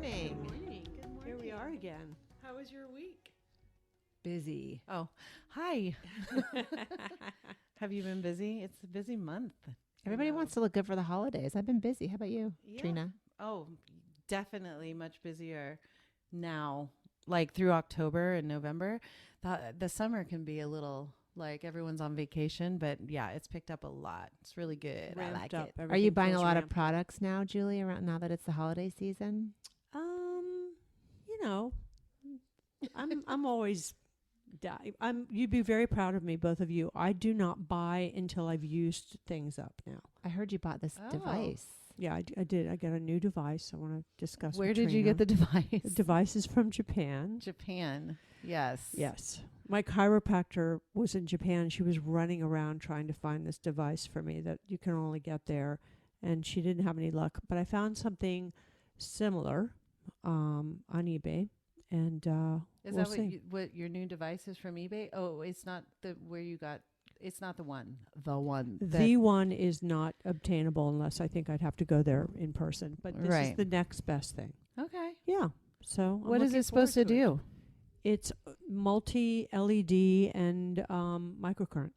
morning. Good morning. Here we are again. How was your week? Busy. Oh, hi. Have you been busy? It's a busy month. Everybody wants to look good for the holidays. I've been busy. How about you, Trina? Oh, definitely much busier now. Like through October and November, the summer can be a little like everyone's on vacation, but yeah, it's picked up a lot. It's really good. I like it. Are you buying a lot of products now, Julie, around now that it's the holiday season? You know, I'm always you'd be very proud of me, both of you. I do not buy until I've used things up now. I heard you bought this device. Yeah, I did. I got a new device. I want to discuss. Where with did you Trina. get the device? The device is from Japan. Japan. Yes. Yes. My chiropractor was in Japan. She was running around trying to find this device for me that you can only get there. And she didn't have any luck. But I found something similar on eBay. And Is we'll that see. what your new device is from eBay? Oh, it's not the where you got. It's not the one. The one. The one is not obtainable unless I think I'd have to go there in person. But this is the next best thing. Okay. Yeah. So What is it supposed to do? It's multi-LED and microcurrent.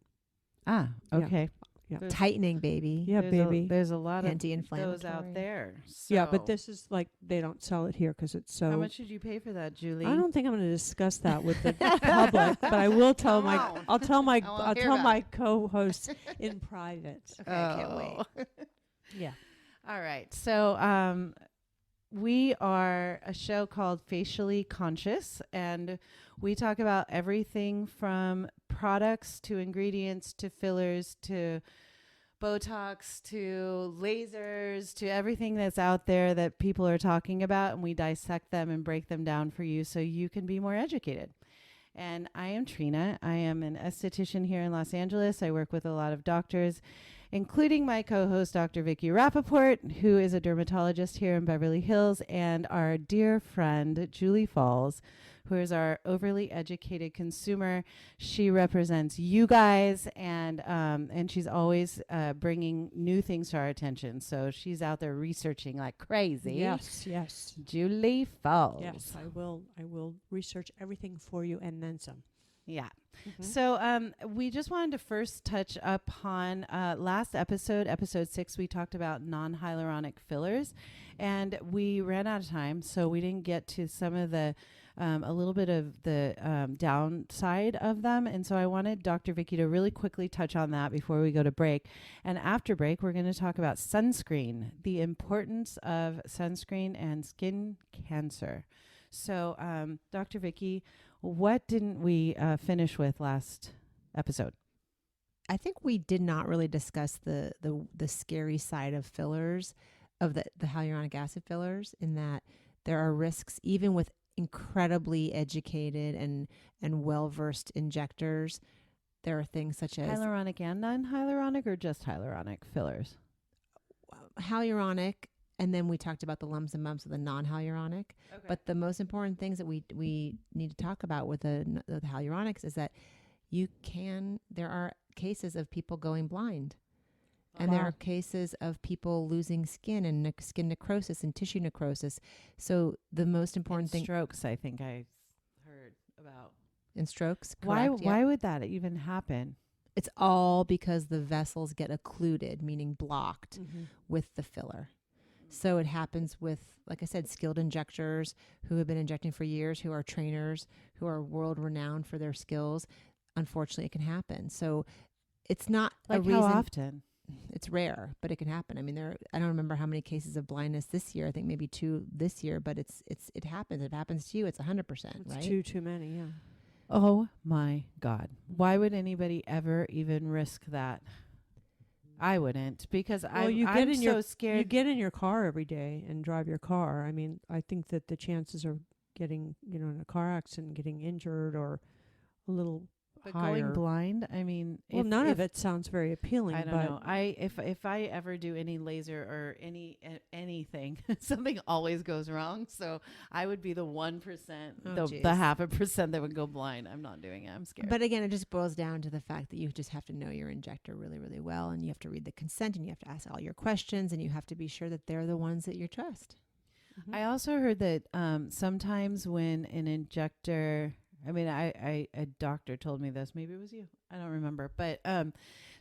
Ah, okay. Yeah. Tightening, baby. Yeah, baby. There's a lot of Anti-inflammatory. those out there. Yeah, but So- this is like they don't sell it here because it's so. How much did you pay for that, Julie? I don't think I'm going to discuss that with the public, but I will tell Come on. I'll tell my I wanna I'll hear tell about my it. co-hosts in private. Okay, I can't wait. Yeah. All right. So we are a show called Facially Conscious, and we talk about everything from products to ingredients to fillers to Botox to lasers to everything that's out there that people are talking about, and we dissect them and break them down for you so you can be more educated. And I am Trina. I am an esthetician here in Los Angeles. I work with a lot of doctors, including my co-host, Dr. Vicky Rappaport, who is a dermatologist here in Beverly Hills, and our dear friend, Julie Falls, who is our overly educated consumer. She represents you guys, and she's always bringing new things to our attention. So she's out there researching like crazy. Yes. Julie Falls. Yes, I will research everything for you and then some. Yeah. Mm-hmm. So we just wanted to first touch upon last episode 6, we talked about non-hyaluronic fillers, and we ran out of time, so we didn't get to some of the a little bit of the downside of them. And so I wanted Dr. Vicky to really quickly touch on that before we go to break. And after break, we're going to talk about sunscreen, the importance of sunscreen and skin cancer. So Dr. Vicky, what didn't we finish with last episode? I think we did not really discuss the scary side of fillers, of the hyaluronic acid fillers, in that there are risks even with incredibly educated and well-versed injectors. There are things such as Hyaluronic and non-hyaluronic, or just hyaluronic fillers? hyaluronic, and then we talked about the lumps and bumps of the non-hyaluronic. Okay. But the most important things that we need to talk about with the hyaluronics is that there are cases of people going blind. And there are cases of people losing skin and skin necrosis and tissue necrosis. So the most important thing... Strokes, I think I heard about. In strokes, Why correct? Why would that even happen? It's all because the vessels get occluded, meaning blocked, with the filler. So it happens with, like I said, skilled injectors who have been injecting for years, who are trainers, who are world-renowned for their skills. Unfortunately, it can happen. So it's not Like a reason... how often? It's rare, but it can happen. I mean, I don't remember how many cases of blindness this year. I think maybe 2 this year, but it happens. If it happens to you, it's 100%, right? It's too many, yeah. Oh my God. Why would anybody ever even risk that? I wouldn't, because I'm so scared. You get in your car every day and drive your car. I mean, I think that the chances of getting, in a car accident, getting injured or a little But higher. going blind, I mean, Well, none of it sounds very appealing. I don't know. If I ever do any laser or anything, something always goes wrong. So I would be the 1%, the 0.5% that would go blind. I'm not doing it. I'm scared. But again, it just boils down to the fact that you just have to know your injector really, really well, and you have to read the consent, and you have to ask all your questions, and you have to be sure that they're the ones that you trust. Mhm. I also heard that sometimes when an injector, I mean, a doctor told me this. Maybe it was you. I don't remember, but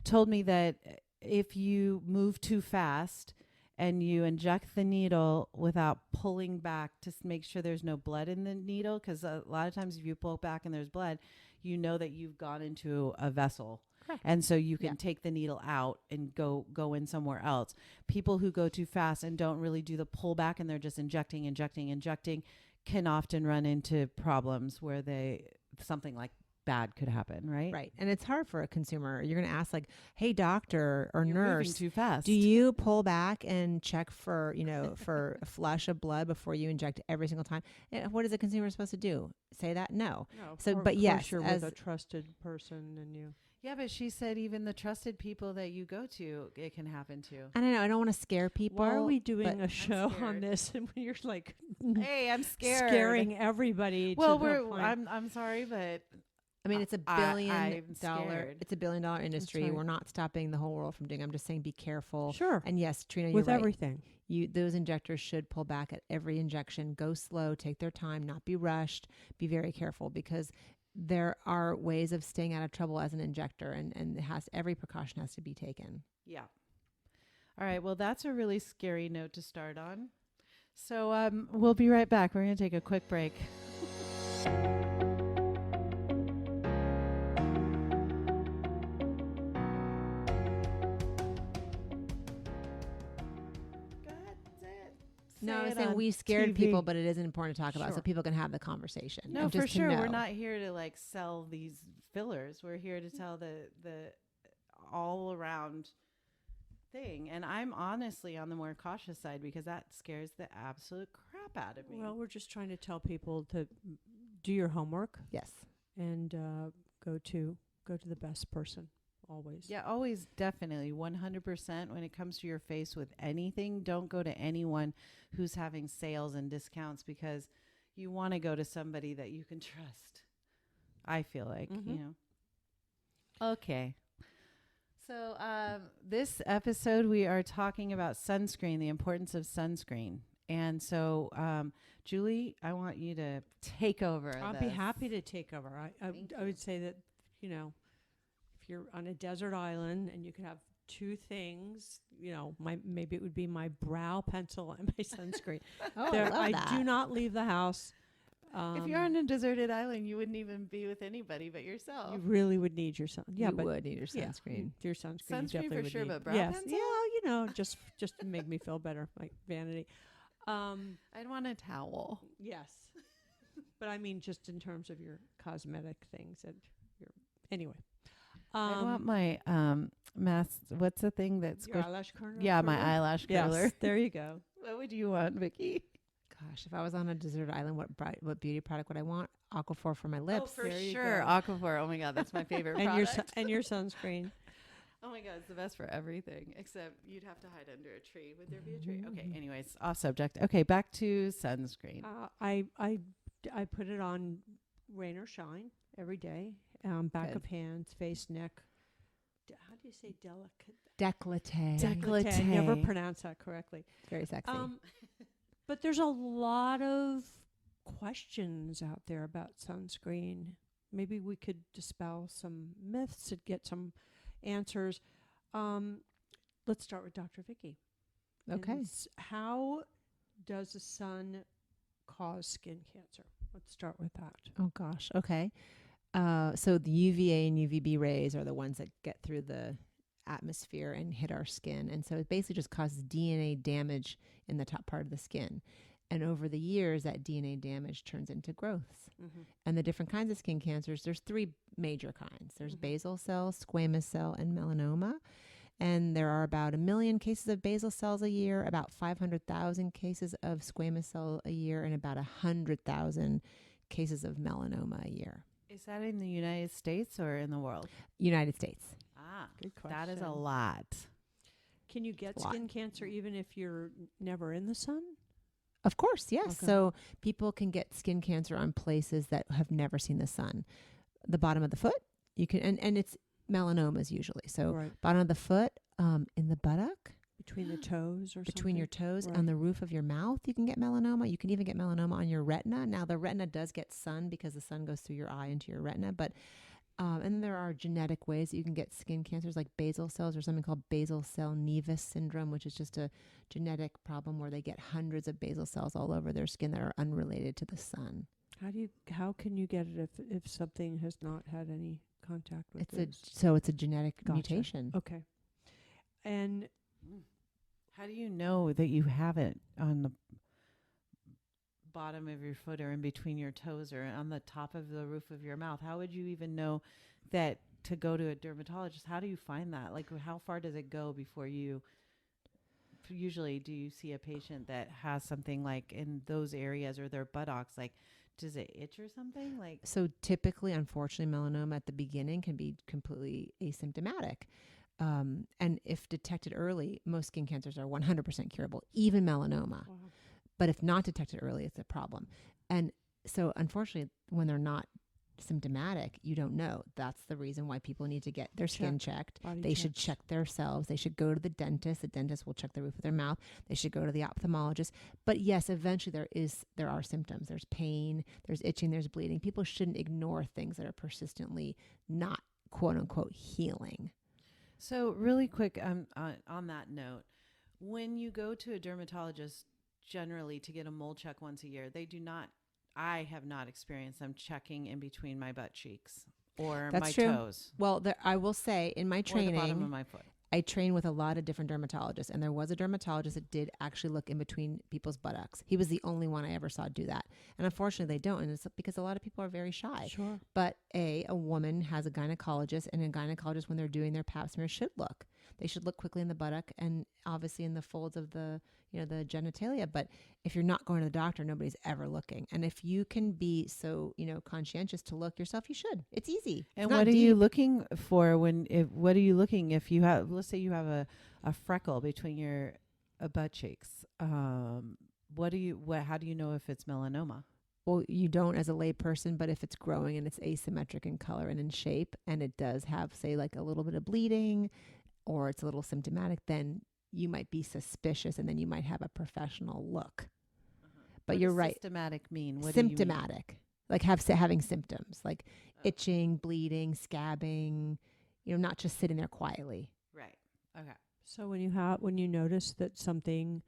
told me that if you move too fast and you inject the needle without pulling back to make sure there's no blood in the needle, because a lot of times if you pull back and there's blood, you know that you've gone into a vessel. Correct. And so you can Yeah. take the needle out and go in somewhere else. People who go too fast and don't really do the pullback and they're just injecting can often run into problems where something like bad could happen, right? Right. And it's hard for a consumer. You're going to ask like, hey, doctor or You're moving nurse, too fast. do you pull back and check for, for a flush of blood before you inject every single time? What is a consumer supposed to do? Say that? No. No, So, of but course yes, you're as with a trusted person and you. Yeah, but she said even the trusted people that you go to, it can happen to. I don't know. I don't want to scare people. Why are we doing but a show on scared. this and you're like Hey, I'm scared. scaring everybody? Well, to the point. I'm sorry, but I mean, it's a I'm billion-dollar. scared. It's a billion-dollar industry. right. We're not stopping the whole world from doing. I'm just saying, be careful. Sure, And yes, Trina, you're with right. everything. Those injectors should pull back at every injection. Go slow, take their time, not be rushed. Be very careful because there are ways of staying out of trouble as an injector, and every precaution has to be taken. yeah. All right. Well, that's a really scary note to start on. So we'll be right back. We're going to take a quick break. No, Say I'm it saying on we scared TV. people, but it is important to talk about so Sure. people can have the conversation. No, and for just to sure. We're know. not here to like sell these fillers. We're here to tell the all around thing. And I'm honestly on the more cautious side because that scares the absolute crap out of me. Well, we're just trying to tell people to do your homework Yes. and go to the best person always. yeah, always definitely 100% when it comes to your face with anything, don't go to anyone who's having sales and discounts because you want to go to somebody that you can trust. I feel like, Mhm. Okay. So this episode, we are talking about sunscreen, the importance of sunscreen. And so, Julie, I want you to take over. I'll be happy to take over. I would say that, if you're on a desert island and you could have two things, maybe it would be my brow pencil and my sunscreen. Oh, There- I love I that. do not leave the house. If you're on a deserted island, you wouldn't even be with anybody but yourself. You really would need your sun. Yeah, you but would need your yeah, sunscreen. your sunscreen. you Sunscreen definitely for would sure, need. but brow yes, pencil? yeah, just to make me feel better, like vanity. I'd want a towel. Yes, but I mean, just in terms of your cosmetic things and your anyway. I want my mask. What's the thing that's your eyelash curler. Yeah, my eyelash curler. Yes, there you go. What would you want, Vicky? Gosh, if I was on a desert island, what beauty product would I want? Aquaphor for my lips. for There you sure. go. Aquaphor. Oh my God, that's my favorite And product. your sunscreen. Oh my God, it's the best for everything. Except you'd have to hide under a tree. Would there be a tree? Okay. Anyways, off subject. Okay, back to sunscreen. I put it on rain or shine every day. Back Good. of hands, face, neck. How do you say delicate? Décolleté. Décolleté. I never pronounce that correctly. Very sexy. But there's a lot of questions out there about sunscreen. Maybe we could dispel some myths and get some answers. Let's start with Dr. Vicky. Okay. And how does the sun cause skin cancer? Let's start with that. Oh gosh. Okay. So the UVA and UVB rays are the ones that get through the atmosphere and hit our skin. And so it basically just causes DNA damage in the top part of the skin. And over the years, that DNA damage turns into growths. And the different kinds of skin cancers, there's three major kinds. There's basal cell, squamous cell, and melanoma. And there are about 1 million cases of basal cells a year, about 500,000 cases of squamous cell a year, and about 100,000 cases of melanoma a year. Is that in the United States or in the world? United States. Ah, Good that is a question. lot. Can you get Lot. skin cancer even if you're never in the sun? Of course, yes. Okay. So people can get skin cancer on places that have never seen the sun. The bottom of the foot, you can, and it's melanomas usually. So Right. bottom of the foot, in the buttock, Between the toes or between your something? toes, Right. on the roof of your mouth, you can get melanoma. You can even get melanoma on your retina. Now, the retina does get sun because the sun goes through your eye into your retina, but and then there are genetic ways that you can get skin cancers, like basal cells, or something called basal cell nevus syndrome, which is just a genetic problem where they get hundreds of basal cells all over their skin that are unrelated to the sun. How can you get it if something has not had any contact with It's a genetic Gotcha. mutation. Okay. And How do you know that you have it on the bottom of your foot or in between your toes or on the top of the roof of your mouth? How would you even know that to go to a dermatologist? How do you find that? Like, how far does it go before you usually do you see a patient that has something like in those areas or their buttocks? Like, does it itch or something? Like, So typically, unfortunately, melanoma at the beginning can be completely asymptomatic. And if detected early, most skin cancers are 100% curable, even melanoma. wow. But if not detected early, it's a problem. And so, unfortunately, when they're not symptomatic, you don't know. That's the reason why people need to get their skin checked. Body They should checks. check themselves. They should go to the dentist. The dentist will check the roof of their mouth. They should go to the ophthalmologist. But yes, eventually there are symptoms. There's pain, there's itching, there's bleeding. People shouldn't ignore things that are persistently not quote unquote healing. so really quick, on that note, when you go to a dermatologist generally to get a mole check once a year, I have not experienced them checking in between my butt cheeks or That's my true. toes Well, I will say in my or the bottom of training, my foot. I train with a lot of different dermatologists, and there was a dermatologist that did actually look in between people's buttocks. He was the only one I ever saw do that. And unfortunately, they don't. And it's because a lot of people are very shy. Sure. But a woman has a gynecologist, and a gynecologist, when they're doing their pap smear, should look. They should look quickly in the buttock and obviously in the folds of the genitalia. But if you're not going to the doctor, nobody's ever looking. And if you can be so, conscientious to look yourself, you should. It's easy. It's And not what are you deep. looking for what are you looking if you have, let's say you have a freckle between your butt cheeks? How do you know if it's melanoma? Well, you don't as a lay person, but if it's growing and it's asymmetric in color and in shape, and it does have, say, like a little bit of bleeding or it's a little symptomatic, then you might be suspicious and then you might have a professional look. But What you're does right. Systematic mean? What Symptomatic. Like having symptoms like Oh. itching, bleeding, scabbing, not just sitting there quietly. Right. Okay. So when you notice that something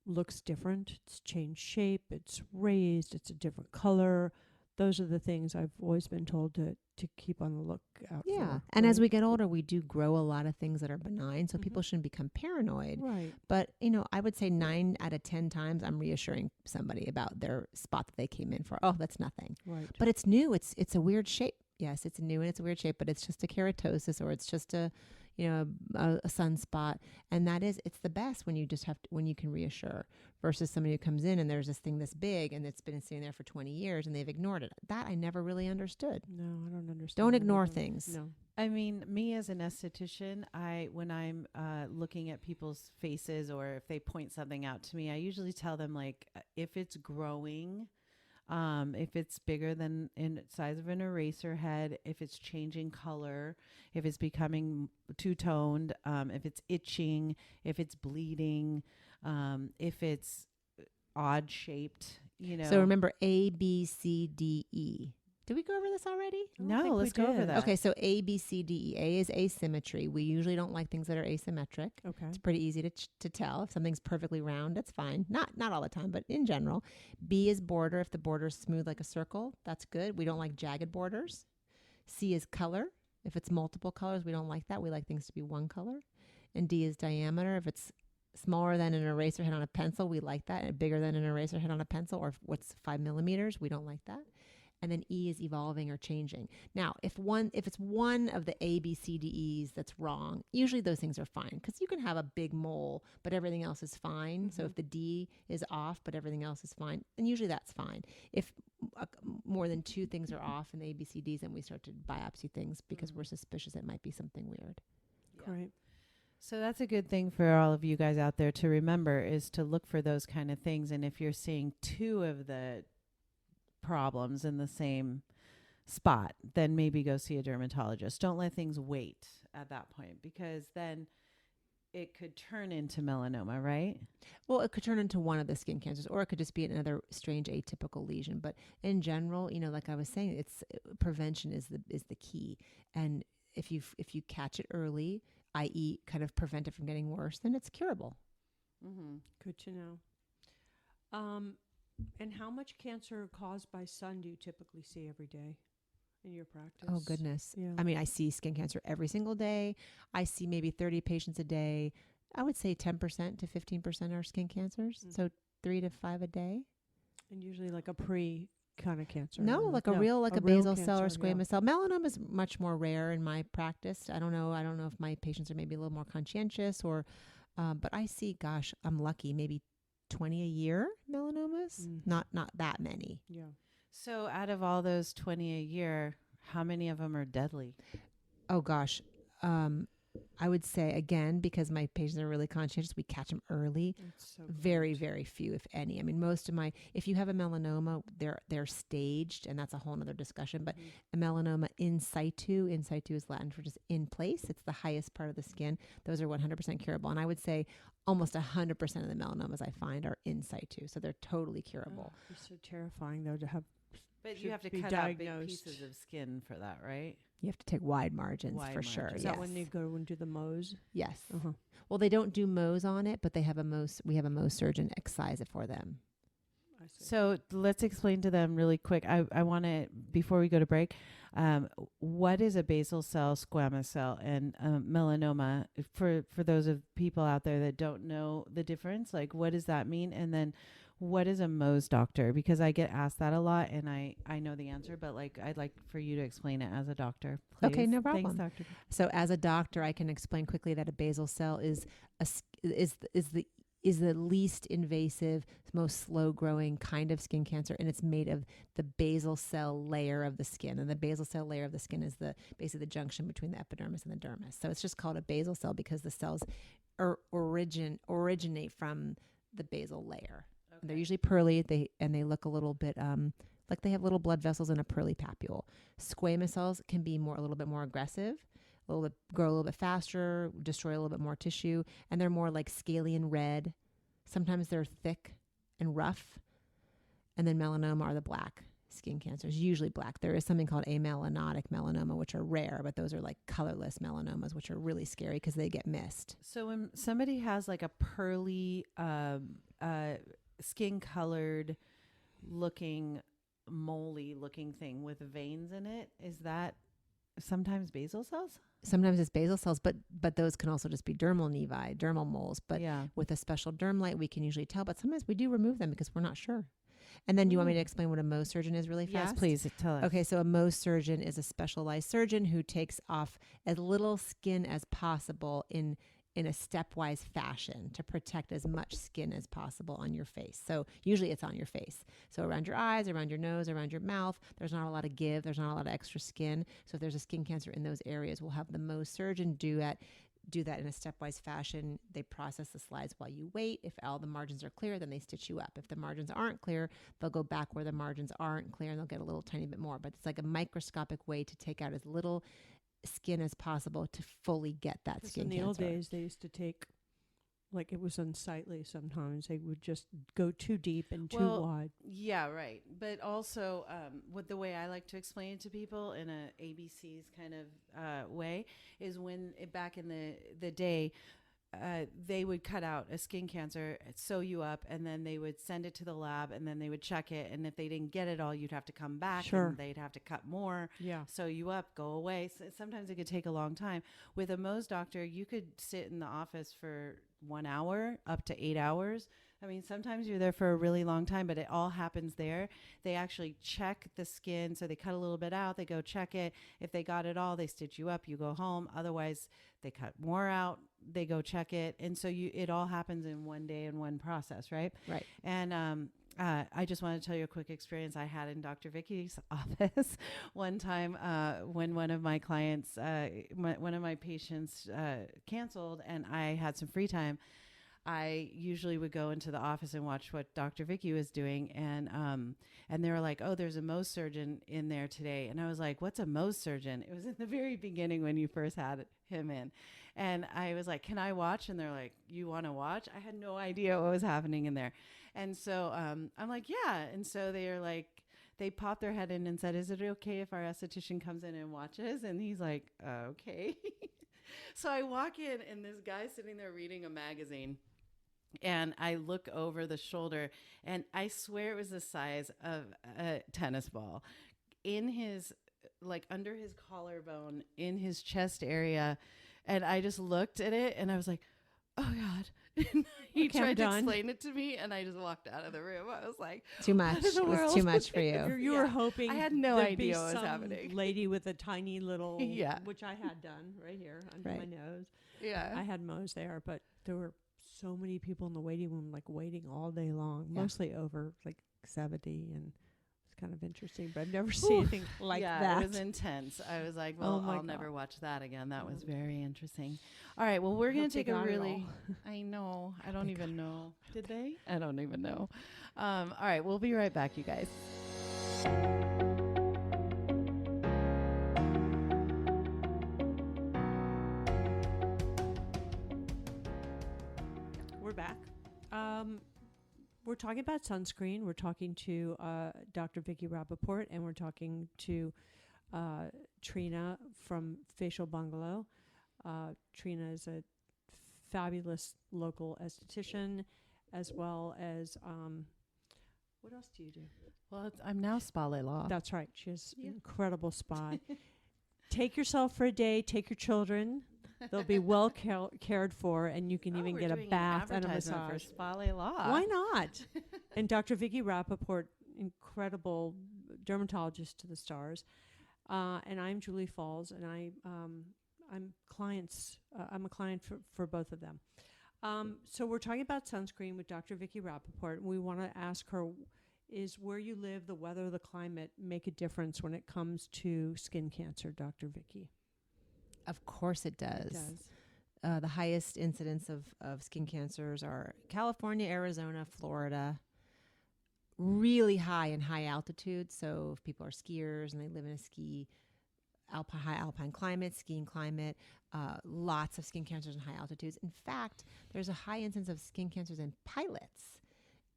looks different, it's changed shape, it's raised, it's a different color, those are the things I've always been told to keep on the lookout Yeah. for. And as right? we get older, we do grow a lot of things that are benign. So people shouldn't become paranoid. Right. But, I would say 9 out of 10 times I'm reassuring somebody about their spot that they came in for. Oh, that's nothing. Right. But it's new. It's a weird shape. Yes, it's new and it's a weird shape, but it's just a keratosis or it's just a sunspot. And it's the best when you just when you can reassure versus somebody who comes in and there's this thing this big and it's been sitting there for 20 years and they've ignored it. That I never really understood. No, I don't understand. Don't that ignore either. things. No. I mean, me as an esthetician, when I'm looking at people's faces or if they point something out to me, I usually tell them, like, if it's growing, if it's bigger than in size of an eraser head, if it's changing color, if it's becoming two-toned, if it's itching, if it's bleeding, if it's odd shaped, So remember A, B, C, D, E. Did we go over this already? I don't No, think we let's go over did. that. Okay, so A, B, C, D, E. A is asymmetry. We usually don't like things that are asymmetric. Okay. It's pretty easy to tell. If something's perfectly round, that's fine. Not all the time, but in general. B is border. If the border is smooth like a circle, that's good. We don't like jagged borders. C is color. If it's multiple colors, we don't like that. We like things to be one color. And D is diameter. If it's smaller than an eraser head on a pencil, we like that. And bigger than an eraser head on a pencil, or what's 5 millimeters, we don't like that. And then E is evolving or changing. Now, if it's one of the A, B, C, D, E's that's wrong, usually those things are fine because you can have a big mole, but everything else is fine. So if the D is off, but everything else is fine, then usually that's fine. If more than 2 things are off in the A, B, C, D's, then we start to biopsy things because we're suspicious it might be something weird. Right. So that's a good thing for all of you guys out there to remember, is to look for those kind of things. And if you're seeing 2 of the problems in the same spot, then maybe go see a dermatologist. Don't let things wait at that point, because then it could turn into melanoma, right? Well, it could turn into one of the skin cancers, or it could just be another strange atypical lesion. But in general, like I was saying, it's prevention is the key. And if you catch it early, i.e., kind of prevent it from getting worse, then it's curable. Mm-hmm. Good to know. And how much cancer caused by sun do you typically see every day in your practice? Oh, goodness. Yeah. I mean, I see skin cancer every single day. I see maybe 30 patients a day. I would say 10% to 15% are skin cancers. So 3 to 5 a day. And usually like a pre kind of cancer. No, like a real basal cell or squamous cell. Melanoma is much more rare in my practice. I don't know if my patients are maybe a little more conscientious but I see, gosh, I'm lucky, maybe 20 a year melanomas. Not that many. Yeah. So out of all those 20 a year, how many of them are deadly? Oh, gosh. I would say, again, because my patients are really conscientious, we catch them early. So very, very few, if any. I mean, if you have a melanoma, they're staged, and that's a whole other discussion. But a melanoma in situ is Latin for just in place. It's the highest part of the skin. Those are 100% curable. And I would say almost 100% of the melanomas I find are in situ. So they're totally curable. It's so terrifying, though, to have. But you have to cut out big pieces of skin for that, right? You have to take wide margins for sure. Is that when you go and do the Mohs? Yes. Uh-huh. Well, they don't do Mohs on it, but we have a Mohs surgeon excise it for them. I see. So let's explain to them really quick. I want to, before we go to break, what is a basal cell, squamous cell, and melanoma? For those of people out there that don't know the difference, like what does that mean? And then what is a Mohs doctor? Because I get asked that a lot, and I know the answer, but like I'd like for you to explain it as a doctor, please. Okay, no problem. Thanks, doctor. So as a doctor, I can explain quickly that a basal cell is the least invasive, most slow growing kind of skin cancer, and it's made of the basal cell layer of the skin. And the basal cell layer of the skin is basically the junction between the epidermis and the dermis. So it's just called a basal cell because the cells originate from the basal layer. Okay. They're usually pearly. They look a little bit like they have little blood vessels and a pearly papule. Squamous cells can be a little bit more aggressive. Grow a little bit faster, destroy a little bit more tissue, and they're more like scaly and red. Sometimes they're thick and rough. And then melanoma are the black skin cancers, usually black. There is something called amelanotic melanoma, which are rare, but those are like colorless melanomas, which are really scary because they get missed. So when somebody has like a pearly, skin colored looking, moly looking thing with veins in it, is that sometimes basal cells? Sometimes it's basal cells, but those can also just be dermal nevi, dermal moles. But with a special derm light, we can usually tell. But sometimes we do remove them because we're not sure. And then do you want me to explain what a Mohs surgeon is really fast? Yes, please tell us. Okay, so a Mohs surgeon is a specialized surgeon who takes off as little skin as possible in a stepwise fashion to protect as much skin as possible on your face. So usually it's on your face. So around your eyes, around your nose, around your mouth, there's not a lot of give. There's not a lot of extra skin. So if there's a skin cancer in those areas, we'll have the Mohs surgeon do that in a stepwise fashion. They process the slides while you wait. If all the margins are clear, then they stitch you up. If the margins aren't clear, they'll go back where the margins aren't clear and they'll get a little tiny bit more. But it's like a microscopic way to take out as little skin as possible to fully get that skin cancer. In the old days, they used to take, like it was unsightly sometimes. They would just go too deep and too wide. Yeah, right. But also, what the way I like to explain it to people in a ABC's kind of way is when back in the day, they would cut out a skin cancer, sew you up, and then they would send it to the lab, and then they would check it. And if they didn't get it all, you'd have to come back, and they'd have to cut more, sew you up, go away. So sometimes it could take a long time. With a Mohs doctor, you could sit in the office for 1 hour up to 8 hours. I mean, sometimes you're there for a really long time, but it all happens there. They actually check the skin. So they cut a little bit out. They go check it. If they got it all, they stitch you up. You go home. Otherwise, they cut more out. They go check it. And so it all happens in one day in one process, right? Right. And I just want to tell you a quick experience I had in Dr. Vicky's office one time when one of my clients, one of my patients canceled and I had some free time. I usually would go into the office and watch what Dr. Vicky was doing. And they were like, oh, there's a Mohs surgeon in there today. And I was like, what's a Mohs surgeon? It was in the very beginning when you first had him in. And I was like, can I watch? And they're like, you want to watch? I had no idea what was happening in there. And so I'm like, yeah. And so they are like, they popped their head in and said, is it okay if our esthetician comes in and watches? And he's like, okay. So I walk in and this guy's sitting there reading a magazine. And I look over the shoulder, and I swear it was the size of a tennis ball in his, like under his collarbone, in his chest area. And I just looked at it, and I was like, oh, God. And he tried to explain it to me, and I just walked out of the room. I was like, too much. It was too much for you. You were hoping I had no idea what was happening. Lady with a tiny little, yeah, which I had done right here under my nose. Yeah. I had Mohs there, but there were so many people in the waiting room, like waiting all day long, mostly over like 70, and it's kind of interesting, but I've never seen anything like that. It was intense. I was like, well, I'll never watch that again. That was very interesting. All right, well, we're going to take a really, I know, I don't even know. Did they? I don't even know. All right, we'll be right back, you guys. Back. We're talking about sunscreen. We're talking to Dr. Vicky Rappaport, and we're talking to Trina from Facial Bungalow. Trina is a fabulous local esthetician, as well as what else do you do? Well, I'm now Spa Le Law. That's right. She has an incredible spa. Take yourself for a day. Take your children. They'll be well cared for, and you can even get a bath and a massage. For Spa Le Law. Why not? And Dr. Vicky Rappaport, incredible dermatologist to the stars. And I'm Julie Falls, and I'm clients. I'm a client for both of them. So we're talking about sunscreen with Dr. Vicky Rappaport. And we want to ask her, is where you live, the weather, the climate, make a difference when it comes to skin cancer, Dr. Vicky? Of course it does. The highest incidence of skin cancers are California, Arizona, Florida. Really high in high altitude. So if people are skiers and they live in a high alpine climate, skiing climate, lots of skin cancers in high altitudes. In fact, there's a high incidence of skin cancers in pilots.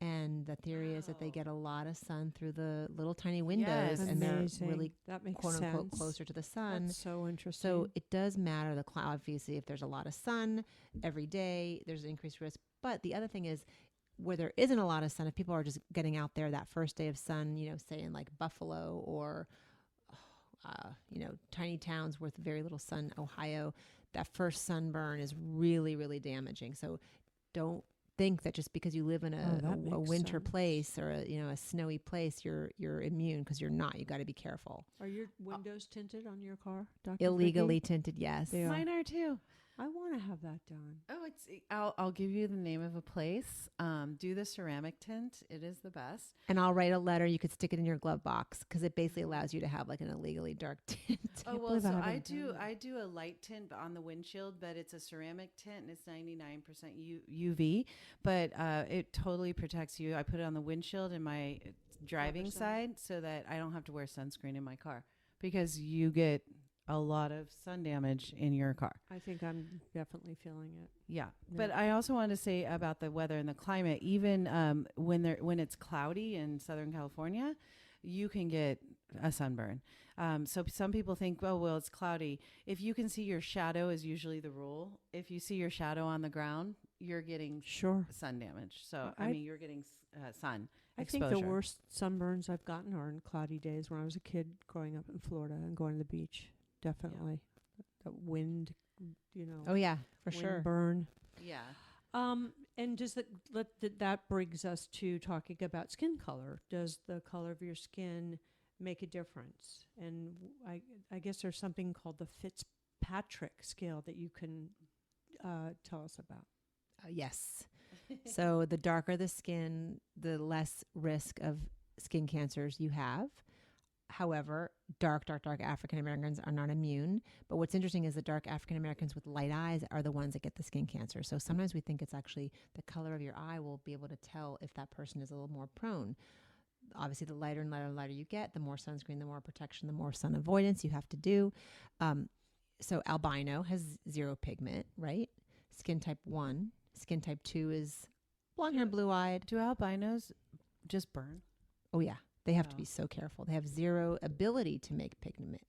And the theory is that they get a lot of sun through the little tiny windows, and they're really, quote unquote, closer to the sun. That's so interesting. So it does matter. The cloud, obviously, if there's a lot of sun every day, there's an increased risk. But the other thing is, where there isn't a lot of sun, if people are just getting out there that first day of sun, say in like Buffalo or, tiny towns with very little sun, Ohio, that first sunburn is really, really damaging. So don't think that just because you live in a winter place or a snowy place, you're immune, because you're not. You got to be careful. Are your windows tinted on your car, Dr. Illegally Vicky? tinted, yes. Mine are too. I want to have that done. Oh, I'll give you the name of a place. Do the ceramic tint. It is the best. And I'll write a letter. You could stick it in your glove box, because it basically allows you to have like an illegally dark tint. Oh, well, so I do a light tint on the windshield, but it's a ceramic tint and it's 99% UV, but it totally protects you. I put it on the windshield in my driving side so that I don't have to wear sunscreen in my car, because you get a lot of sun damage in your car. I think I'm definitely feeling it. Yeah. But I also want to say about the weather and the climate, even when it's cloudy in Southern California, you can get a sunburn. So some people think, well, it's cloudy. If you can see your shadow is usually the rule. If you see your shadow on the ground, you're getting sun damage. So, you're getting sun exposure. I think the worst sunburns I've gotten are in cloudy days when I was a kid growing up in Florida and going to the beach. Definitely. The wind, Oh, yeah, for sure. Burn. Yeah. And does that brings us to talking about skin color. Does the color of your skin make a difference? And I guess there's something called the Fitzpatrick scale that you can tell us about. Yes. So the darker the skin, the less risk of skin cancers you have. However, dark African Americans are not immune. But what's interesting is the dark African Americans with light eyes are the ones that get the skin cancer. So sometimes we think it's actually the color of your eye will be able to tell if that person is a little more prone. Obviously, the lighter and lighter you get, the more sunscreen, the more protection, the more sun avoidance you have to do. So albino has 0 pigment, right? Skin type 1. Skin type 2 is blonde hair, blue eyed. Do albinos just burn? Oh, yeah. They have to be so careful. They have 0 ability to make pigment.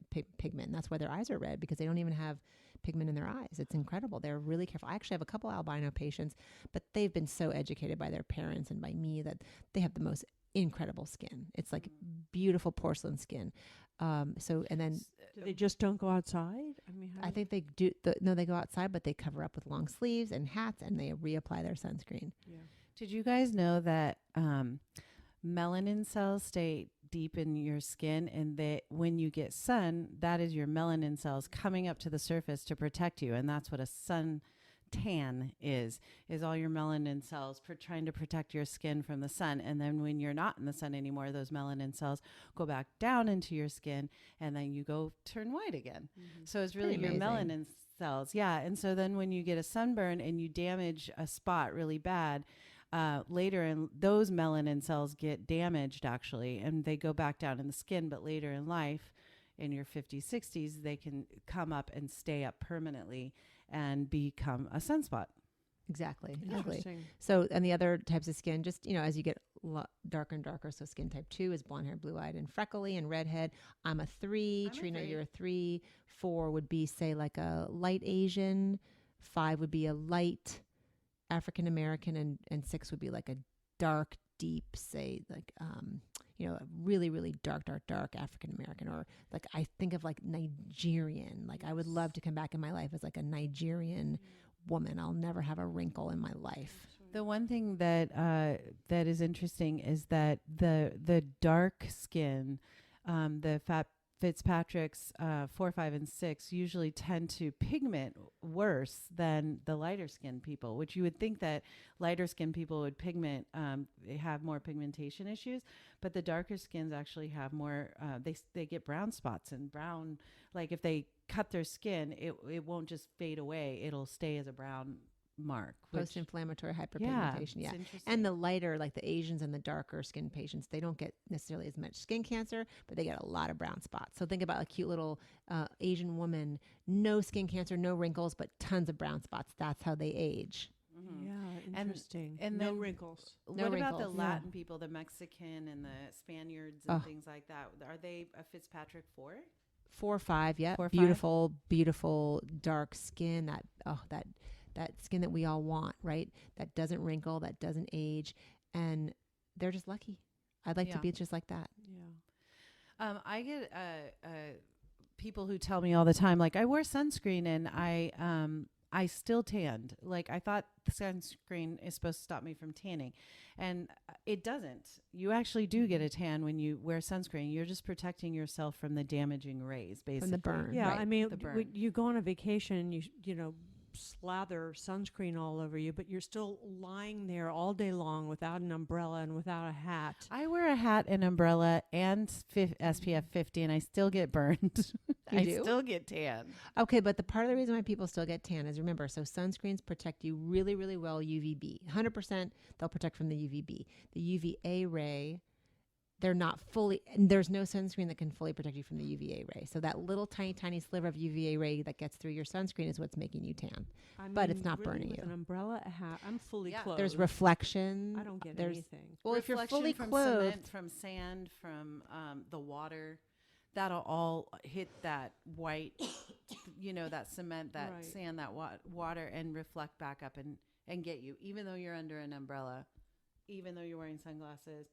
And that's why their eyes are red, because they don't even have pigment in their eyes. It's incredible. They're really careful. I actually have a couple albino patients, but they've been so educated by their parents and by me that they have the most incredible skin. It's like beautiful porcelain skin. And then They just don't go outside? I mean, I think they do. No, they go outside, but they cover up with long sleeves and hats, and they reapply their sunscreen. Yeah. Did you guys know that melanin cells stay deep in your skin, and that when you get sun, that is your melanin cells coming up to the surface to protect you, and that's what a sun tan is all your melanin cells trying to protect your skin from the sun. And then when you're not in the sun anymore, those melanin cells go back down into your skin, and then you go turn white again. So it's really your melanin cells. Yeah. And so then when you get a sunburn and you damage a spot really bad, later in those melanin cells get damaged actually, and they go back down in the skin. But later in life, in your 50s, 60s, they can come up and stay up permanently and become a sunspot. Exactly. Interesting. So, and the other types of skin, just, as you get darker and darker. So skin type 2 is blonde hair, blue eyed, and freckly and redhead. I'm a 3. Trina, you're a 3. 4 would be, say, like a light Asian. 5 would be a light African American, and 6 would be like a dark, deep, say, like, a really, really dark African American, or like I think of like Nigerian. Like I would love to come back in my life as like a Nigerian woman. I'll never have a wrinkle in my life. The one thing that that is interesting is that the dark skin, the Fitzpatrick's 4, 5, and 6 usually tend to pigment worse than the lighter skinned people, which you would think that lighter skinned people would they have more pigmentation issues, but the darker skins actually have more, they get brown spots, and brown, like if they cut their skin, it won't just fade away. It'll stay as a brown mark. Post-inflammatory hyperpigmentation, yeah. And the lighter, like the Asians and the darker skin patients, they don't get necessarily as much skin cancer, but they get a lot of brown spots. So think about a cute little Asian woman, no skin cancer, no wrinkles, but tons of brown spots. That's how they age. Yeah, interesting. And no then wrinkles. What about the wrinkles. Latin people, the Mexican and the Spaniards and things like that? Are they a Fitzpatrick 4? 4, 5, yeah. 4, 5? Beautiful dark skin. That skin that we all want, right? That doesn't wrinkle, that doesn't age, and they're just lucky. I'd like to be just like that. Yeah. I get people who tell me all the time, like, I wear sunscreen and I still tanned. Like, I thought the sunscreen is supposed to stop me from tanning, and it doesn't. You actually do get a tan when you wear sunscreen. You're just protecting yourself from the damaging rays, basically. From the burn. Yeah, right. I mean, The burn. you go on a vacation and you slather sunscreen all over you, but you're still lying there all day long without an umbrella and without a hat. I wear a hat and umbrella and SPF 50, and I still get burned. You I do? still get tan. Okay, but the part of the reason why people still get tan is, remember, so sunscreens protect you really, really well UVB. 100% they'll protect from the UVB. The UVA ray, they're not fully, there's no sunscreen that can fully protect you from the UVA ray. So that little tiny sliver of UVA ray that gets through your sunscreen is what's making you tan. But it's not burning with you. An umbrella, a hat. I'm fully clothed. There's reflection. I don't get There's anything. Well, if you're Reflection fully from clothed, cement, from sand, from the water, that'll all hit that white, that cement, that Right. sand, that water, and reflect back up and get you, even though you're under an umbrella, even though you're wearing sunglasses.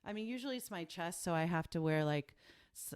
I mean, usually it's my chest, so I have to wear like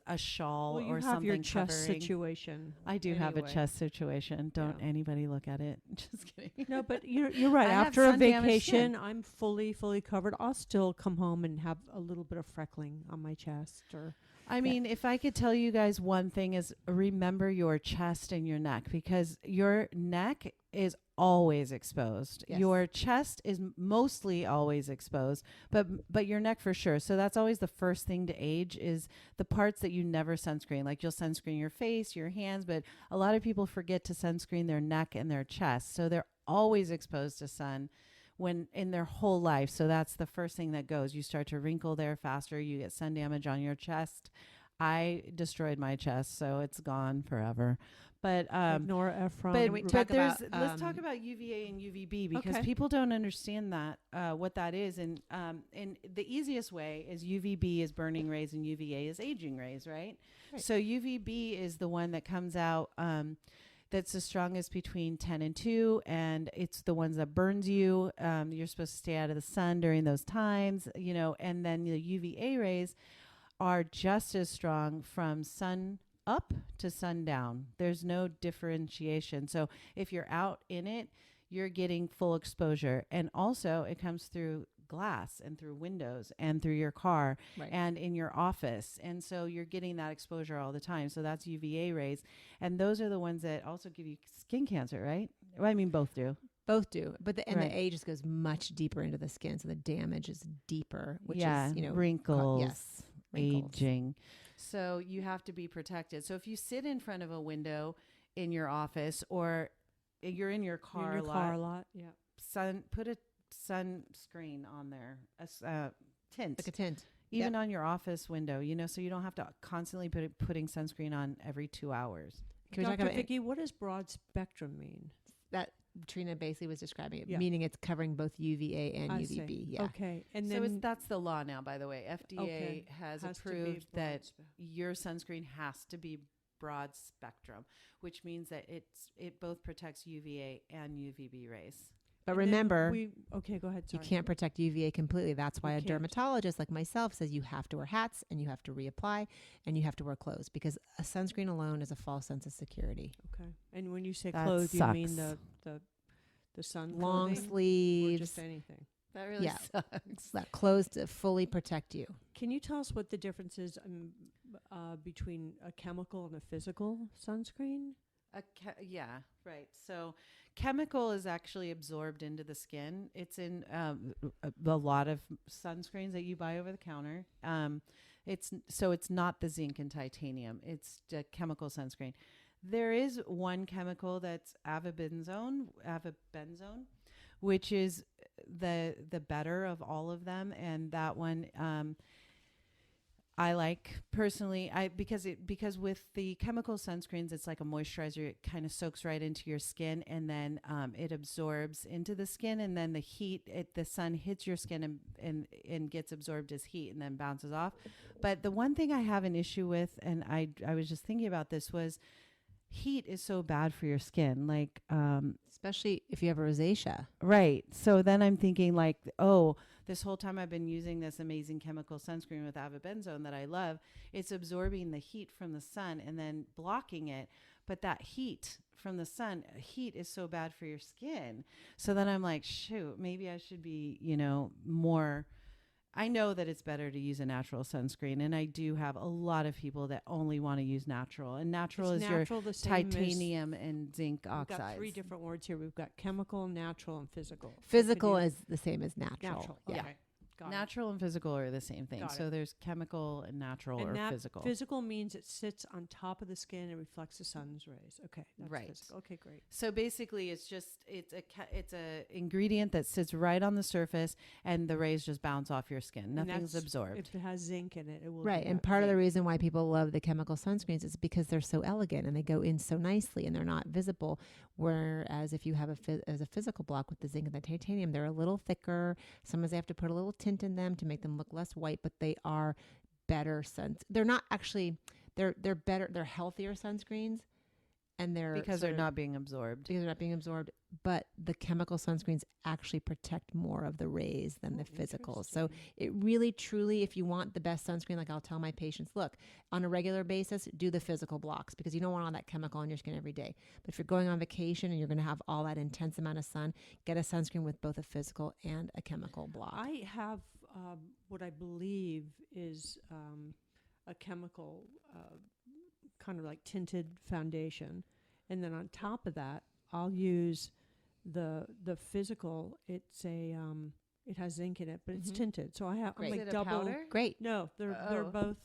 a shawl Well, you or have something your chest covering. situation. I do have a anyway. chest situation. Don't Yeah. anybody look at it. Just kidding. No, but you're right. I have After a sun-damaged vacation, skin. I'm fully covered. I'll still come home and have a little bit of freckling on my chest. Or I mean, if I could tell you guys one thing is remember your chest and your neck, because your neck is always exposed. Yes. Your chest is mostly always exposed, but your neck for sure. So that's always the first thing to age is the parts that you never sunscreen. Like you'll sunscreen your face, your hands, but a lot of people forget to sunscreen their neck and their chest. So they're always exposed to sun when in their whole life. So that's the first thing that goes. You start to wrinkle there faster. You get sun damage on your chest. I destroyed my chest, so it's gone forever. But Like Nora Ephron. but, Can we but talk there's about, let's talk about UVA and UVB because Okay. people don't understand that what that is. And the easiest way is UVB is burning rays and UVA is aging rays, right? Right. So UVB is the one that comes out that's the strongest between 10 and 2, and it's the ones that burns you. You're supposed to stay out of the sun during those times, you know, and then the UVA rays are just as strong from sun up to sundown. There's no differentiation. So if you're out in it, you're getting full exposure. And also it comes through glass and through windows and through your car Right. and in your office. And so you're getting that exposure all the time. So that's UVA rays. And those are the ones that also give you skin cancer, right? Well, I mean, both do. Both do, but the Right. A just goes much deeper into the skin, so the damage is deeper, which yeah, is wrinkles, yes, wrinkles. aging. So you have to be protected. So if you sit in front of a window in your office or you're in your car, in your car a lot. Yeah. put a sunscreen on there, a tint, like a tint. even on your office window, you know, so you don't have to constantly putting sunscreen on every 2 hours. Can we talk Dr. about Vicki, what does broad spectrum mean? that? Trina basically was describing it, Yeah. meaning it's covering both UVA and I UVB. see. Yeah. Okay. And So then that's the law now, by the way. FDA Okay. has has to be approved broad that spe- your sunscreen has to be broad spectrum, which means that it both protects UVA and UVB rays. But and then remember, okay, go ahead. you Sorry. can't protect UVA completely. That's why You a can't. dermatologist like myself says you have to wear hats and you have to reapply and you have to wear clothes because a sunscreen alone is a false sense of security. Okay. And when you say That clothes, you mean sucks. the sun Long clothing or sleeves, just anything. That really Yeah. sucks. that clothes to fully protect you. Can you tell us what the difference is between a chemical and a physical sunscreen? Yeah, right. So chemical is actually absorbed into the skin. It's in a lot of sunscreens that you buy over the counter. It's not the zinc and titanium. It's the chemical sunscreen. There is one chemical that's avobenzone, which is the better of all of them, and that one I like personally. Because with the chemical sunscreens, it's like a moisturizer. It kind of soaks right into your skin, and then it absorbs into the skin, and then the sun hits your skin and gets absorbed as heat, and then bounces off. But the one thing I have an issue with, and I was just thinking about this, was heat is so bad for your skin. Like, Especially if you have rosacea. right. So then I'm thinking like, oh, this whole time I've been using this amazing chemical sunscreen with avobenzone that I love. It's absorbing the heat from the sun and then blocking it. But that heat from the sun, heat is so bad for your skin. So then I'm like, shoot, maybe I should be, more. I know that it's better to use a natural sunscreen, and I do have a lot of people that only want to use natural. And natural Is is natural your the same as- titanium and zinc We've oxides. got 3 different words here. We've got chemical, natural, and physical. So Physical could you- is the same as natural. natural. Yeah. Okay. Got it. Natural and physical are the same thing. Got So it. there's chemical and natural And or that physical. Physical means it sits on top of the skin and reflects the sun's rays. Okay, that's Right. physical. Okay, great. So basically, it's a ingredient that sits right on the surface, and the rays just bounce off your skin. And Nothing's that's- absorbed. If it has zinc in it, it will. Right. do And that. part of the Zinc. reason why people love the chemical sunscreens is because they're so elegant and they go in so nicely and they're not visible. Whereas if you have as a physical block with the zinc and the titanium, they're a little thicker. Sometimes they have to put a little tint in them to make them look less white, but they are better they're not actually, they're better, they're healthier sunscreens. And Because they're not being absorbed. because they're not being absorbed, but the chemical sunscreens actually protect more of the rays than the physicals. So Interesting. it really, truly, if you want the best sunscreen, like I'll tell my patients, look, on a regular basis, do the physical blocks because you don't want all that chemical on your skin every day. But if you're going on vacation and you're going to have all that intense amount of sun, get a sunscreen with both a physical and a chemical block. I have what I believe is a chemical kind of like tinted foundation. And then on top of that, I'll use The physical, it's a it has zinc in it, but it's Mhm. tinted. So I'm Great. Is like it a double. powder? Great. No, they're Oh. both,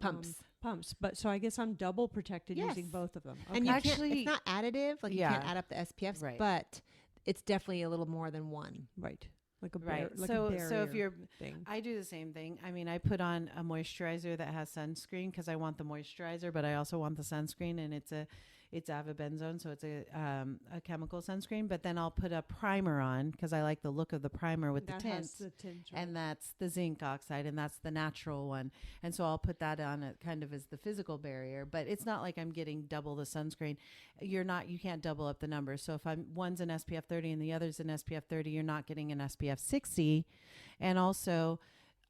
Pumps. pumps. But so I guess I'm double protected Yes. using both of them. Okay. And you Actually- can't, it's not additive. Like you can't Yeah. add up the SPFs, Right. but it's definitely a little more than one. right, like a Right. like So a barrier so if you're thing. I do the same thing. I mean, I put on a moisturizer that has sunscreen because I want the moisturizer, but I also want the sunscreen, and it's avobenzone, so it's a chemical sunscreen. But then I'll put a primer on because I like the look of the primer with that the has tint, the tint, right? and that's the zinc oxide, and that's the natural one. And so I'll put that on it kind of as the physical barrier. But it's not like I'm getting double the sunscreen. You can't double up the numbers. So if one's an SPF 30 and the other's an SPF 30, you're not getting an SPF 60. And also,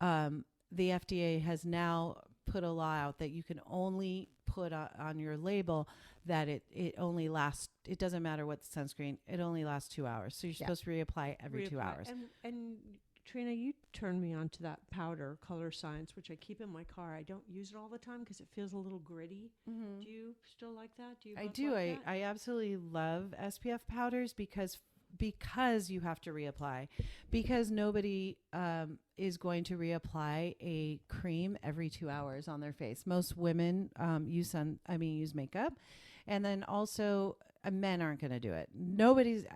the FDA has now put a law out that you can only put on your label that it only lasts. It doesn't matter what the sunscreen. It only lasts 2 hours. So you're Yeah. supposed to reapply every 2 Reapply. hours. And Trina, you turned me on to that powder, Color Science, which I keep in my car. I don't use it all the time because it feels a little gritty. Mm-hmm. Do you still like that? Do you? I both do. Like that? I absolutely love SPF powders because you have to reapply, because nobody is going to reapply a cream every 2 hours on their face. Most women use makeup, and then also men aren't going to do it.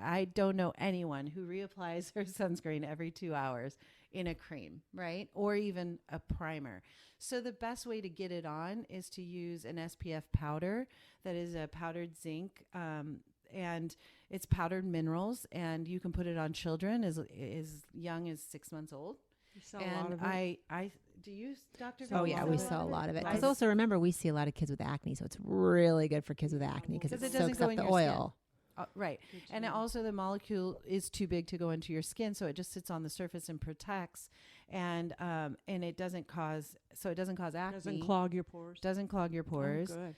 I don't know anyone who reapplies their sunscreen every 2 hours in a cream, right? Or even a primer. So the best way to get it on is to use an SPF powder that is a powdered zinc, and it's powdered minerals, and you can put it on children as young as 6 months old. You sell a And lot of it. I do you, Dr. Sell Oh a yeah, lot we of it. sell a lot of it. Nice. Because also remember, we see a lot of kids with acne, so it's really good for kids with acne because 'Cause it it doesn't soaks go up in the your skin. oil. Right. Good to And know. also the molecule is too big to go into your skin, so it just sits on the surface and protects, and it doesn't cause acne. Doesn't clog your pores. Doesn't clog your pores. Oh, good.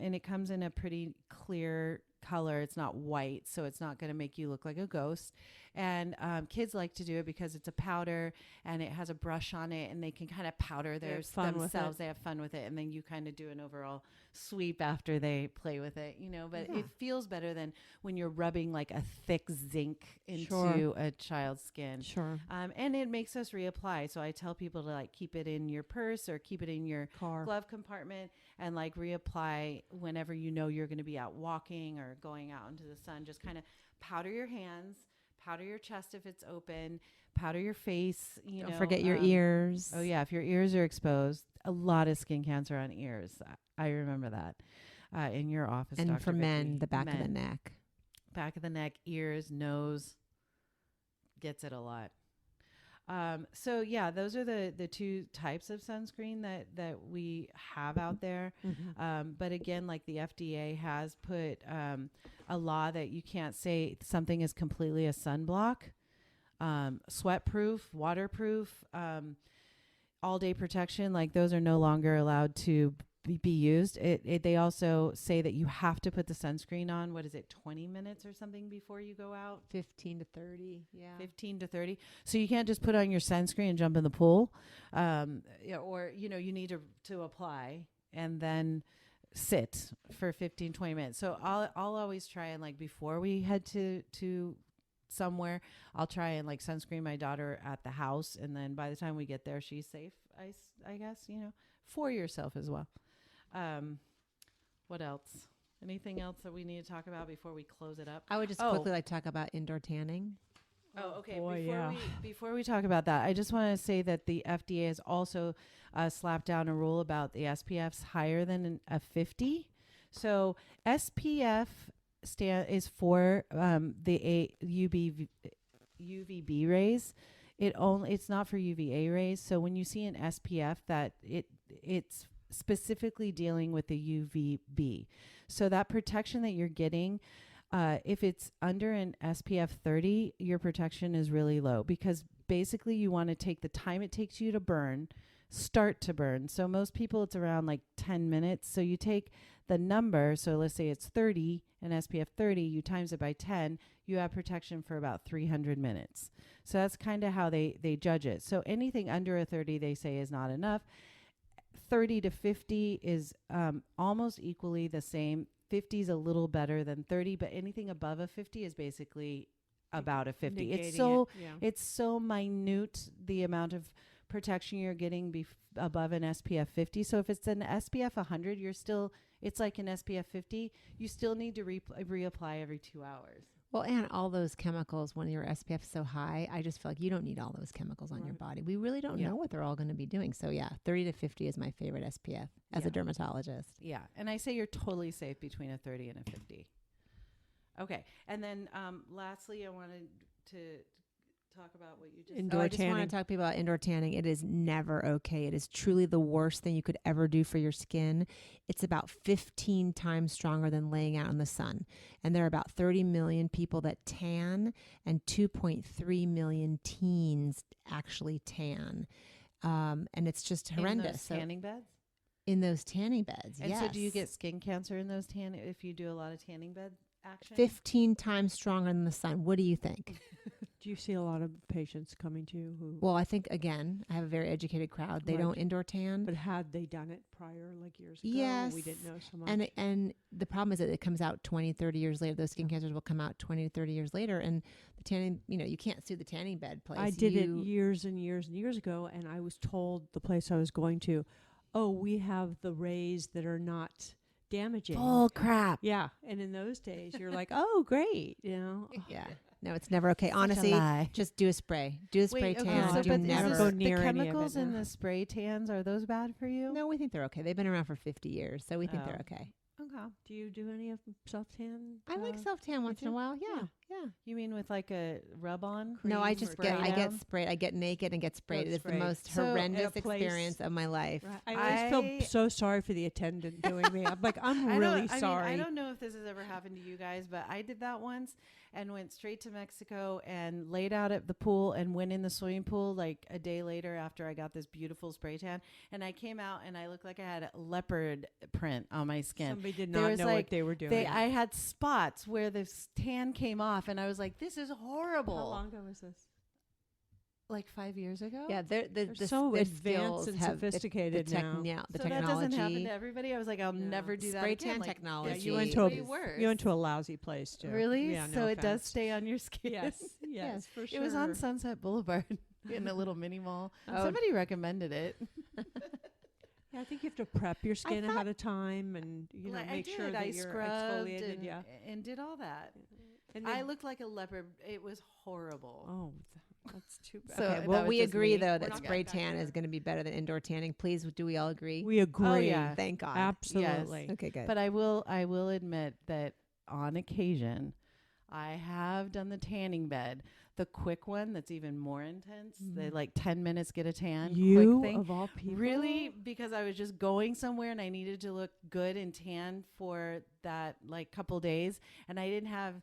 And it comes in a pretty clear color. It's not white, so it's not going to make you look like a ghost. And kids like to do it because it's a powder and it has a brush on it, and they can kind of powder They have fun with themselves. it. They have fun with it, and then you kind of do an overall sweep after they play with it, But Yeah. it feels better than when you're rubbing like a thick zinc into Sure. a child's skin. Sure. And it makes us reapply. So I tell people to like keep it in your purse or keep it in your Car. glove compartment and like reapply whenever you know you're going to be out walking or going out into the sun. Just kind of powder your hands, powder your chest if it's open, powder your face. Don't forget your ears. Oh yeah, if your ears are exposed, a lot of skin cancer on ears. I remember that in your office. And Dr. for men, Vicky. the back of the Men. neck. Back of the neck, ears, nose, gets it a lot. So yeah, those are the two types of sunscreen that we have out there. Mhm. But again, like the FDA has put a law that you can't say something is completely a sunblock. Sweat proof, waterproof, all day protection, like those are no longer allowed to be used. They also say that you have to put the sunscreen on, 20 minutes or something before you go out? 15 to 30. Yeah. 15 to 30. So you can't just put on your sunscreen and jump in the pool. Or, you need to apply and then sit for 15, 20 minutes. So I'll always try and like before we head to somewhere, I'll try and like sunscreen my daughter at the house. And then by the time we get there, she's safe, I guess, for yourself as well. What else? Anything else that we need to talk about before we close it up? I would just quickly like talk about indoor tanning. Oh, okay. boy, yeah. Before we talk about that, I just want to say that the FDA has also slapped down a rule about the SPFs higher than a 50. So SPF is for the UVB rays. It's not for UVA rays. So when you see an SPF, that it's specifically dealing with the UVB. So that protection that you're getting, if it's under an SPF 30, your protection is really low, because basically you want to take the time it takes you to start to burn. So most people, it's around like 10 minutes. So you take the number. So let's say it's 30, an SPF 30, you times it by 10, you have protection for about 300 minutes. So that's kind of how they judge it. So anything under a 30, they say is not enough. 30 to 50 is almost equally the same. 50 is a little better than 30, but anything above a 50 is basically about a 50. It's Negating so yeah. it's so minute, the amount of protection you're getting above an SPF 50. So if it's an SPF 100, it's like an SPF 50. You still need to reapply every 2 hours. Well, and all those chemicals, when your SPF is so high, I just feel like you don't need all those chemicals on your Right. body. We really don't know what they're all going to be doing. So yeah, 30 to 50 is my favorite SPF as a dermatologist. Yeah. And I say you're totally safe between a 30 and a 50. Okay. And then lastly, I wanted to talk about what you just Indoor I just want tanning. to talk to people about indoor tanning. It is never okay. It is truly the worst thing you could ever do for your skin. It's about 15 times stronger than laying out in the sun. And there are about 30 million people that tan, and 2.3 million teens actually tan. And it's just horrendous. In those tanning beds? In those tanning beds, And yes. so do you get skin cancer in those if you do a lot of tanning bed action? 15 times stronger than the sun. What do you think? Do you see a lot of patients coming to you who? Well, I think, again, I have a very educated crowd. They Right. don't indoor tan. But had they done it prior, like years ago? Yes. We didn't know so much. And the problem is that it comes out 20, 30 years later. Those skin cancers will come out 20 to 30 years later. And the tanning, you can't sue the tanning bed place. I did it years and years and years ago, and I was told the place I was going to, oh, we have the rays that are not damaging. Oh, crap. Yeah. And in those days, you're like, oh, great. Yeah. No, it's never okay. Such a honestly, lie. just do a spray. Do a spray tan. so do but never. go the near any of it chemicals in now. the spray tans, are those bad for you? No, we think they're okay. They've been around for 50 years, so we think Oh. they're okay. Okay. Do you do any of self-tan? I like self-tan once in a do? while. Yeah. You mean with like a rub-on? No, I cream just or I get down? sprayed. I get naked and get sprayed. It is the sprayed. most So, horrendous at a place- experience of my life. Right. I always feel so sorry for the attendant doing me. I'm like, I'm really sorry. I don't know if this has ever happened to you guys, but I did that once and went straight to Mexico and laid out at the pool and went in the swimming pool like a day later after I got this beautiful spray tan. And I came out and I looked like I had a leopard print on my skin. Somebody did There not was, know like, what they were doing. I had spots where the tan came off and I was like, this is horrible. How long ago was this? Like 5 years ago? Yeah, They're so advanced and sophisticated now. The So technology. that doesn't happen to everybody. I was like, I'll never do that Spray again. tan Like, technology. it's you went way, to a- way worse. You went to a lousy place too. Really? Yeah, So no it does offense. stay on your skin. Yes, for sure. It was on Sunset Boulevard in a little mini mall. Oh. Somebody recommended it. Yeah, I think you have to prep your skin ahead of time and Like, make I sure did. that I you're scrubbed exfoliated. and, Yeah, and did all that. and I then- looked like a leopard. It was horrible. Oh, that's too bad. So Okay, that well, was we just agree me. though We're that not spray getting back tan there. is going to be better than indoor tanning. Please, do we all agree? we agree. yeah. Thank God. Absolutely. Okay, good. But I will admit that on occasion, I have done the tanning bed, the quick one that's even more intense. The like 10 minutes get a tan, You quick thing. of all people, Really, because I was just going somewhere and I needed to look good and tan for that like couple days, and I didn't have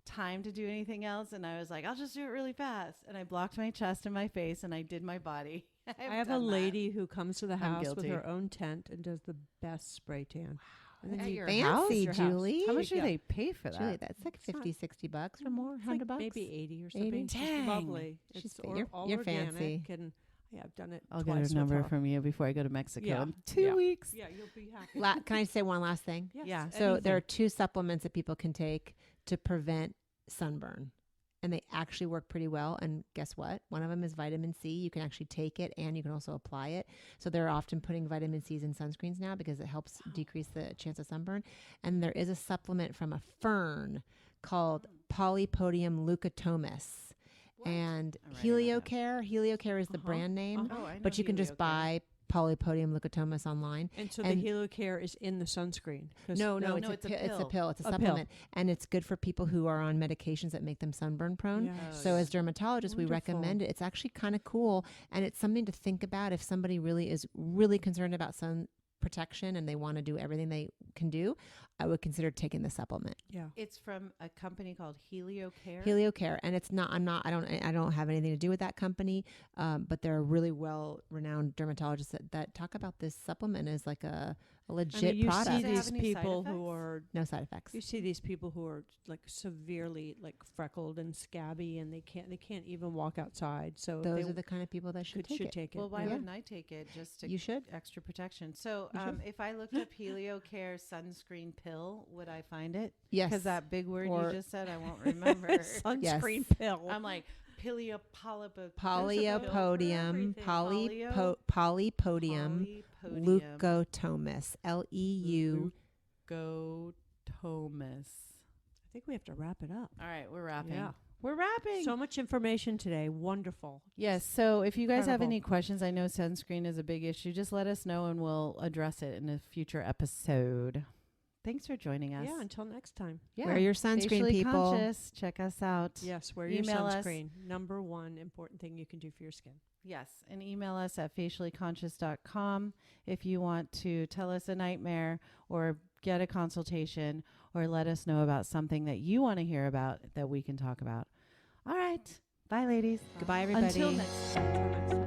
time to do anything else, and I was like, I'll just do it really fast, and I blocked my chest and my face and I did my body. I have a done that. lady who comes to the house with guilty. her own tent and does the best spray tan. And then At you- your Fancy, house? Your house. Julie. How much do Yeah. they pay for that? Julie, that's like It's not- 50, 60 bucks or more, It's 100 like bucks. maybe 80 or 80? something. She's Dang. lovely. She's It's fa- you're- all you're organic fancy. And yeah, I've done it I'll twice get with a number her. from you before I go to Mexico Yeah. in 2 Yeah. weeks. Yeah, you'll be happy. Can I say one last thing? Yes, Yeah. So there are anything. 2 supplements that people can take to prevent sunburn, and they actually work pretty well. And guess what? One of them is vitamin C. You can actually take it and you can also apply it. So they're often putting vitamin C's in sunscreens now because it helps decrease the chance of sunburn. And there is a supplement from a fern called Polypodium leucotomus. And I'm writing that down. Heliocare is the brand name, Oh, I know but you can just Heliocare. buy Polypodium leucotomus online. And so and- the Heliocare is in the sunscreen. 'Cause No, No, it's, it's a a it's a pill. pill. It's a A pill. supplement, and it's good for people who are on medications that make them sunburn prone. Yes. So as dermatologists, we Wonderful. recommend it. It's actually kind of cool, and it's something to think about if somebody really is really concerned about sun protection and they want to do everything they can do. I would consider taking the supplement, Yeah. It's from a company called Heliocare. Heliocare, and it's not. I don't have anything to do with that company, but they're really well-renowned dermatologists that talk about this supplement as like a legit you product. see Does it have these any side people who effects? are No side effects. you see these people who are like severely like freckled and scabby and they can't even walk outside. So Those they are the kind of people that should take it. take it. Well, why yeah. wouldn't I take it just to You should. extra protection? So You should. if I looked up Heliocare sunscreen pill, pill, would I find it? Yes. Because that big word Or- you just said, I won't remember. Sunscreen pill. I'm like, polypodium, Polypodium, leukotomus, LEU. Leukotomus. I think we have to wrap it up. All right, we're wrapping. Yeah. We're wrapping. So much information today. Wonderful. Yes. So if you guys have Incredible. any questions, I know sunscreen is a big issue. Just let us know and we'll address it in a future episode. Thanks for joining us. Yeah, until next time. Yeah. Wear your sunscreen, Facially people. Conscious. Check us out. Yes, wear Email your us. sunscreen. Number one important thing you can do for your skin. Yes. And email us at faciallyconscious.com if you want to tell us a nightmare or get a consultation or let us know about something that you want to hear about that we can talk about. All right. Bye, ladies. Goodbye, everybody. Until next time.